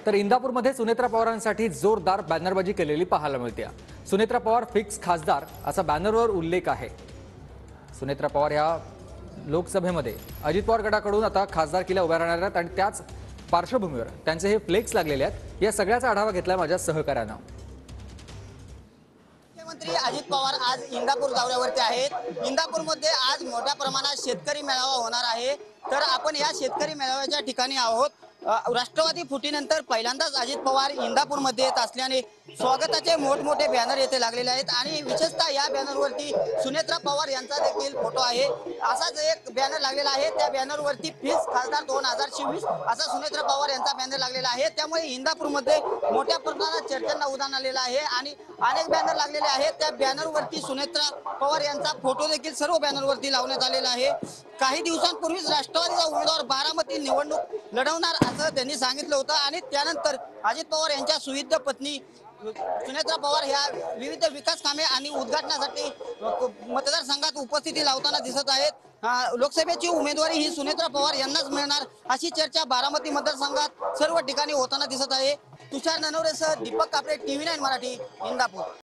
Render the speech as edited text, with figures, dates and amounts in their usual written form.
तर इंदापूरमध्ये सुनेत्रा पवारांसाठी जोरदार बॅनरबाजी केलेली पाहायला मिळते। सुनेत्रा पवार फिक्स खासदार असा बॅनरवर उल्लेख आहे। सुनेत्रा पवार या लोकसभेमध्ये अजित पवार गटाकडून आता खासदारकीला उभ्या राहणार आहेत आणि त्याच पार्श्वभूमीवर त्यांचे हे फ्लेक्स लागलेले आहेत। या सगळ्याचा आढावा घेतला माझ्या सहकार्यानं। मुख्यमंत्री अजित पवार आज इंदापूर दौऱ्यावरती आहेत। इंदापूरमध्ये आज मोठ्या प्रमाणात शेतकरी मेळावा होणार आहे। तर आपण या शेतकरी मेळाव्याच्या ठिकाणी आहोत। राष्ट्रवादी फुटीनंतर पहिल्यांदाच अजित पवार इंदापूरमध्ये येत असल्याने स्वागताचे मोठमोठे बॅनर येथे लागलेले आहेत आणि विशेषतः या बॅनरवरती सुनेत्रा पवार यांचा देखील फोटो आहे। असाच एक बॅनर लागलेला आहे। त्या बॅनरवरती फिक्स खासदार 2026 असा सुनेत्रा पवार यांचा बॅनर लागलेला आहे। त्यामुळे इंदापूरमध्ये मोठ्या प्रमाणात चर्चांना उधाण आलेलं आहे आणि अनेक बॅनर लागलेले आहेत। त्या बॅनरवरती सुनेत्रा पवार यांचा फोटो देखील सर्व बॅनरवरती लावण्यात आलेला आहे। काही दिवसांपूर्वीच राष्ट्रवादीचा उमेदवार बारामती निवडणूक लढवणार असं त्यांनी सांगितलं होतं आणि त्यानंतर अजित पवार यांच्या सुविद्य पत्नी सुनेत्रा पवार ह्या विविध विकास कामे आणि उद्घाटनासाठी मतदारसंघात उपस्थिती लावताना दिसत आहेत। लोकसभेची उमेदवारी ही सुनेत्रा पवार यांनाच मिळणार अशी चर्चा बारामती मतदारसंघात सर्व ठिकाणी होताना दिसत आहे। तुषार ननवरेसह दीपक कापडे, TV9 मराठी, इंदापूर।